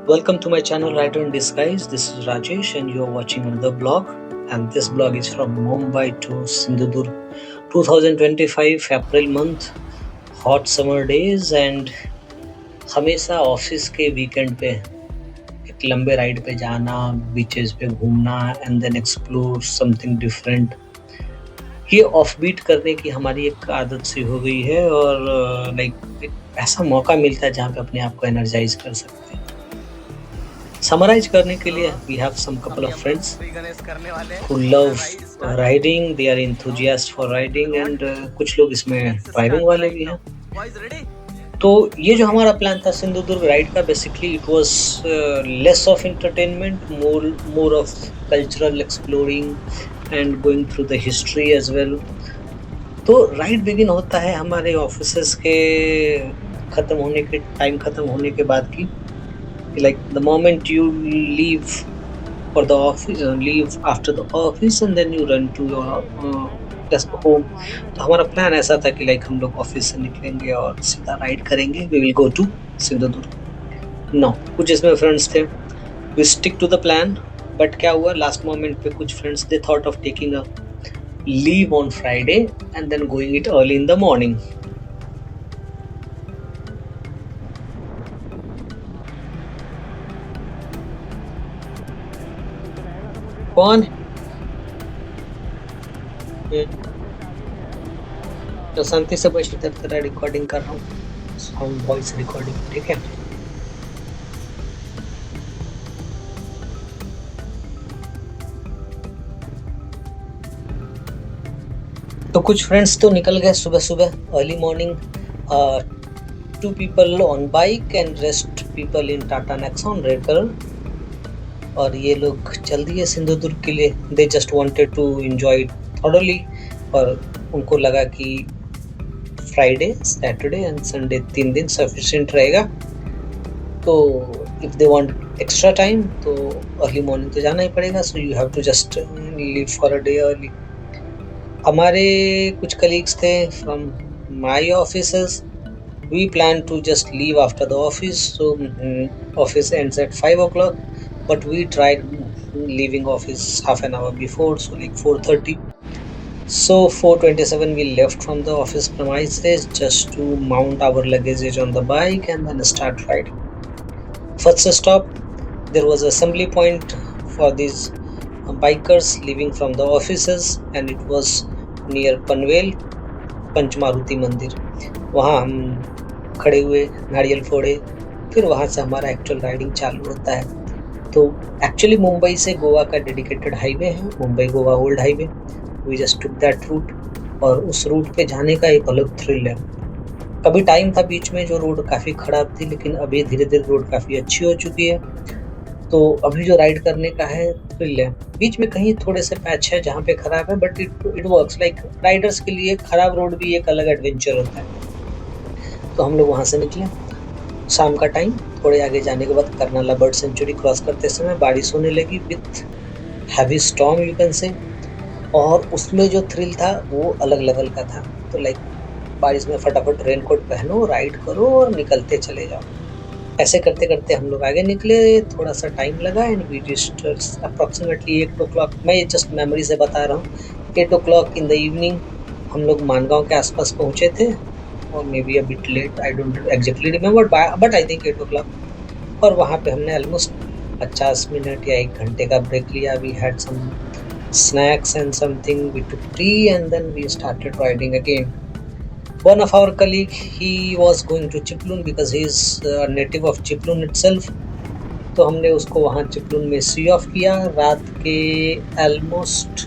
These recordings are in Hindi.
Welcome to my channel Writer in Disguise. This is Rajesh and you are watching another blog. And this blog is from Mumbai to Sindhudurg. 2025 April month, hot summer days and हमेशा ऑफिस के वीकेंड पे एक लंबे राइड पे जाना, बीचेस पे घूमना and then explore something different, ये ऑफ बीट करने की हमारी एक आदत सी हो गई है और लाइक ऐसा मौका मिलता है जहाँ पे अपने आप को एनर्जाइज कर सकते हैं। समराइज करने के लिए we have some couple of friends who love riding, they are enthusiast for riding and कुछ लोग इसमें ड्राइविंग वाले भी हैं। तो ये जो हमारा प्लान था सिंधुदुर्ग राइड का, basically it was less of entertainment, more of cultural exploring and going through the history as well. तो राइड बिगिन होता है हमारे ऑफिसेस के टाइम ख़त्म होने के बाद की, like the moment you leave for the office, leave after the office and then you run to your just home। तो हमारा प्लान ऐसा था कि लाइक हम लोग ऑफिस से निकलेंगे और सीधा राइड करेंगे, we will go to Sindhudurg. No, कुछ इसमें फ्रेंड्स थे, we stick to the plan, but क्या हुआ लास्ट मोमेंट पे कुछ friends they thought of taking a leave on Friday and then going it early in the morning. कौन तो शांति से बैठ इधर तेरा रिकॉर्डिंग कर रहा हूँ, साउंड वॉइस रिकॉर्डिंग, ठीक है। तो कुछ फ्रेंड्स तो निकल गए सुबह सुबह early morning, 2 people on bike and rest people in Tata Nexon red colour, और ये लोग चल दिए सिंधुदुर्ग के लिए। They just wanted to enjoy it thoroughly, और उनको लगा कि फ्राइडे, सैटरडे एंड संडे 3 दिन सफिशिएंट रहेगा। तो if they want extra time तो अर्ली मॉर्निंग तो जाना ही पड़ेगा, so you have to just leave for a day early. हमारे कुछ कलीग्स थे from my offices, we plan to just leave after the office, so office ends at 5 o'clock, but we tried leaving office half an hour before, so like 4:30. So 4:27 we left from the office premises just to mount our luggage on the bike and then start riding. First stop, there was assembly point for these bikers leaving from the offices and it was near Panvel, पंचमारुति मंदिर। वहाँ हम खड़े हुए, नारियल फोड़े, फिर वहाँ से हमारा एक्चुअल राइडिंग चालू होता है। तो एक्चुअली मुंबई से गोवा का डेडिकेटेड हाईवे है, Mumbai Goa old highway. We just took that route, और उस रूट पे जाने का एक अलग थ्रिल है। कभी टाइम था बीच में जो रोड काफ़ी ख़राब थी, लेकिन अभी धीरे धीरे रोड काफ़ी अच्छी हो चुकी है, तो अभी जो राइड करने का है थ्रिल है। बीच में कहीं थोड़े से पैच है जहाँ पे ख़राब है, but it works like Riders के लिए ख़राब रोड भी एक अलग एडवेंचर होता है। तो हम लोग वहाँ से निकले शाम का टाइम, थोड़े आगे जाने के बाद कर्नाला बर्ड सेंचुरी क्रॉस करते समय बारिश होने लगी with heavy storm you can say, और उसमें जो थ्रिल था वो अलग लेवल का था। तो लाइक बारिश में फटाफट रेनकोट पहनो, राइड करो और निकलते चले जाओ। ऐसे करते करते हम लोग आगे निकले, थोड़ा सा टाइम लगा and we reached approximately 8 o'clock। मैं जस्ट मेमोरी से बता रहा हूँ, 8 o'clock इन द इवनिंग हम लोग मानगांव के आसपास पहुँचे थे, और maybe a bit late, I don't exactly remember, but I think 8 o'clock। और वहाँ पे हमने ऑलमोस्ट 50 मिनट या 1 घंटे का ब्रेक लिया। We had some snacks and something, we took tea and then we started riding again. One of our colleague, he was going to Chiplun because he is a native of Chiplun itself, तो हमने उसको वहाँ चिपलून में सी ऑफ किया रात के ऑलमोस्ट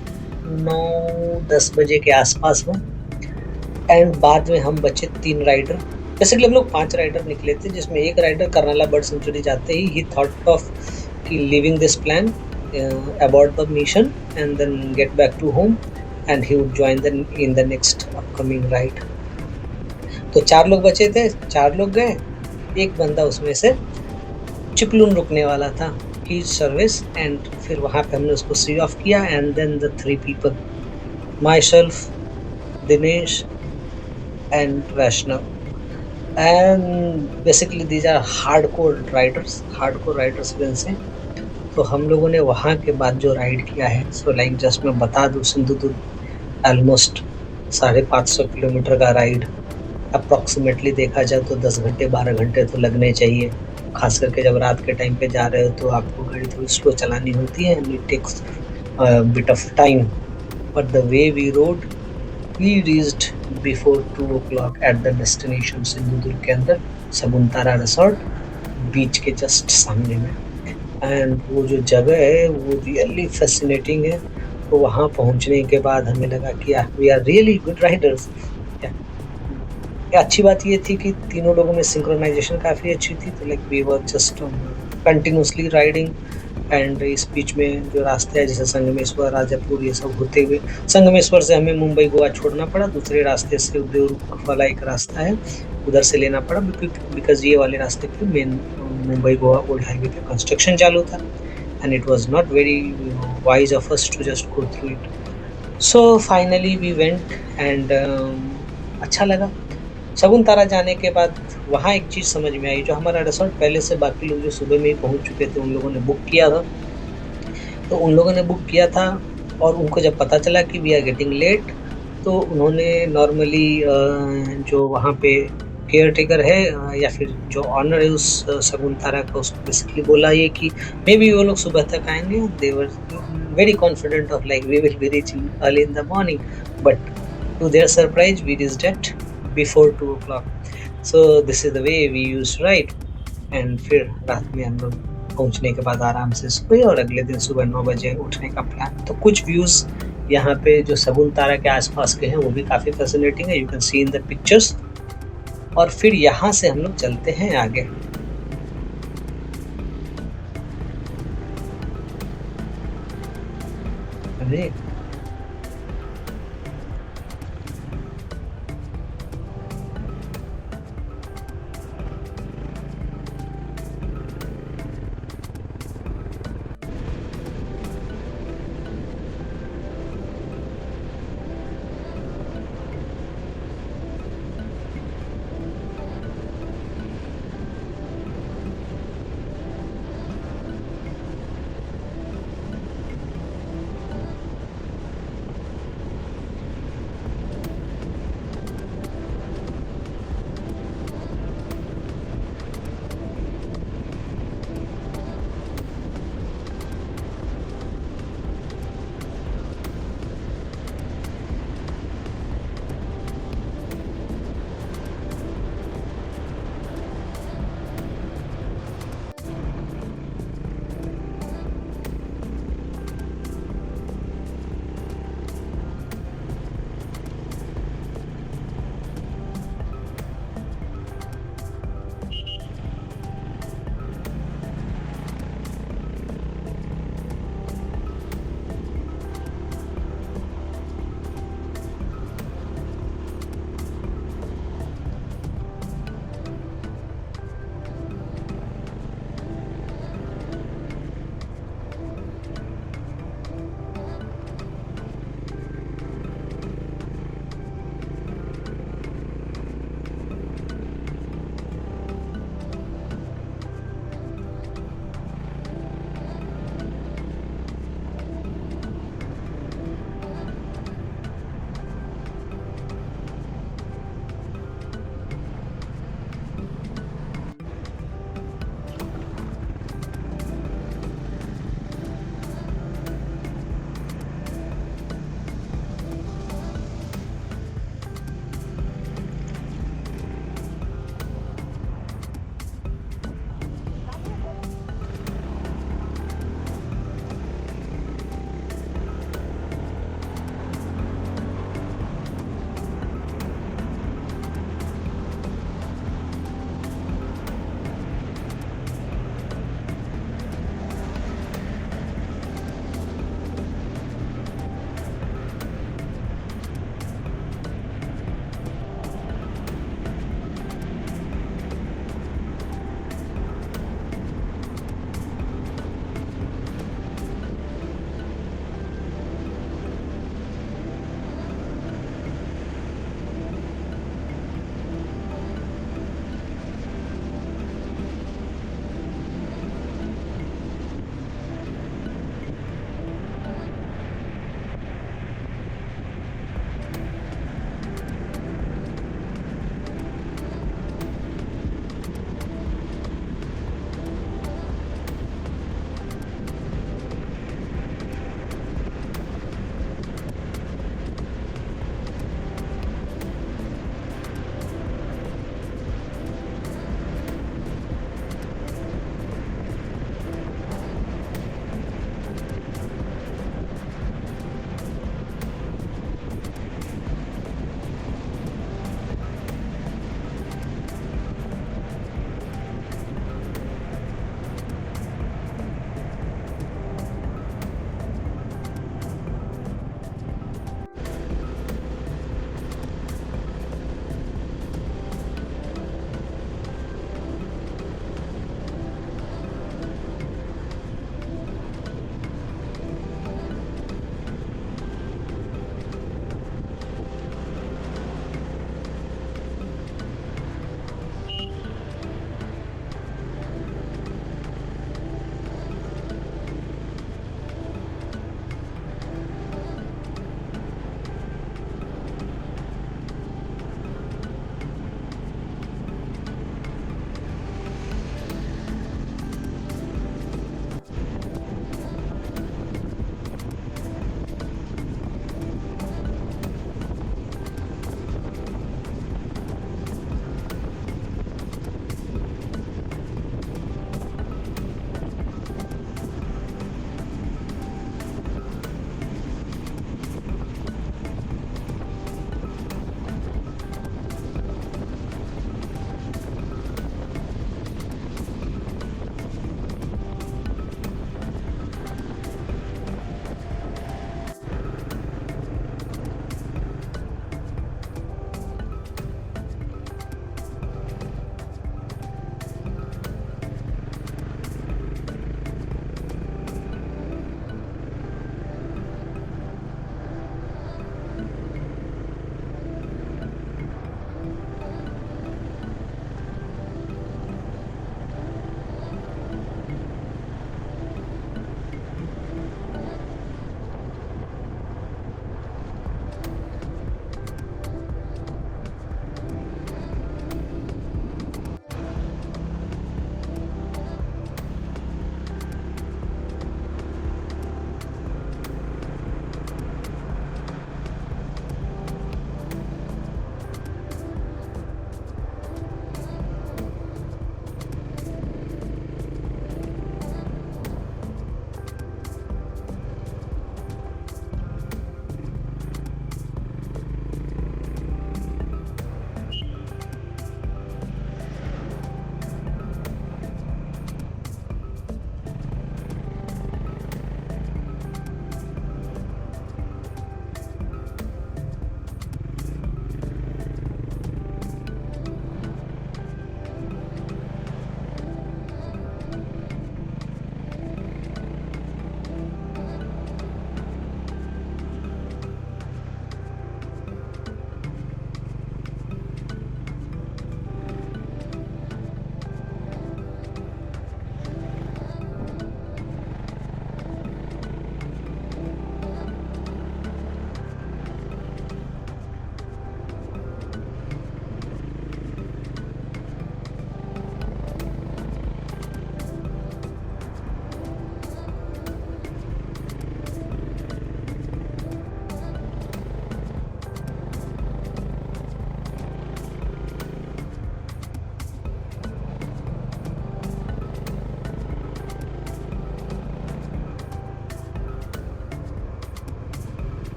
9-10 बजे के आसपास में। एंड बाद में हम बचे 3 राइडर, बेसिकली हम लोग 5 राइडर निकले थे, जिसमें एक राइडर कर्नाला बर्ड सेंचुरी जाते ही थॉट ऑफ कि living this plan abort the mission and then get back to home and he would join them in the next upcoming ride। तो 4 लोग बचे थे, 4 लोग गए, एक बंदा उसमें से चिपलून रुकने वाला था ही सर्विस, एंड फिर वहाँ पे हमने उसको सी ऑफ किया and then the 3 people, myself, Dinesh and Vaishnav, and basically these are hardcore riders can say. तो हम लोगों ने वहाँ के बाद जो राइड किया है, सो लाइक जस्ट मैं बता दूँ, सिंधुदुर्ग ऑलमोस्ट 550 किलोमीटर का राइड, अप्रॉक्सीमेटली देखा जाए तो 10 घंटे 12 घंटे तो लगने चाहिए। खास करके जब रात के टाइम पे जा रहे हो तो आपको गाड़ी थोड़ी स्लो चलानी होती है, and it takes bit of time. But the way we rode, we reached before 2 o'clock at the destination Sindhudurg के अंदर, शगुंतला रिसोर्ट, बीच के जस्ट सामने में। एंड वो जो जगह है वो रियली फैसिनेटिंग है। तो वहाँ पहुँचने के बाद हमें लगा कि we are really good riders. अच्छी बात ये थी कि तीनों लोगों में सिंक्रोनाइजेशन काफ़ी अच्छी थी, तो like we were just continuously riding. And इस बीच में जो रास्ते हैं जैसे संगमेश्वर, राजापुर, ये सब होते हुए संगमेश्वर से हमें मुंबई गोवा छोड़ना पड़ा, दूसरे रास्ते से देवरूख वाला एक रास्ता है, उधर से लेना पड़ा, बिकॉज ये वाले रास्ते पे main Mumbai Goa old highway पे कंस्ट्रक्शन चालू था, and it was not very wise of us to just go through it. So finally we went and अच्छा लगा। शगुनतारा जाने के बाद वहाँ एक चीज़ समझ में आई, जो हमारा रिसोर्ट पहले से बाकी लोग जो सुबह में ही पहुँच चुके थे उन लोगों ने बुक किया था। तो उन लोगों ने बुक किया था और उनको जब पता चला कि वी आर गेटिंग लेट, तो उन्होंने नॉर्मली जो वहाँ पे केयर टेकर है या फिर जो ऑनर है उस शगुनतारा का, उसको बेसिकली बोला ये कि मे बी वो लोग सुबह तक आएंगे। They were very confident of like we will be reaching early in the morning, but to their surprise we reached at before 2 o'clock। So this is the way we use ride. And फिर रात में हम लोग पहुंचने के बाद आराम से सोए और अगले दिन सुबह 9 बजे उठने का प्लान। तो कुछ व्यूज़ यहाँ पे जो शगुनतारा के आसपास के हैं वो भी काफ़ी फैसिनेटिंग है, you can see in the pictures. और फिर यहाँ से हम लोग चलते हैं आगे। अरे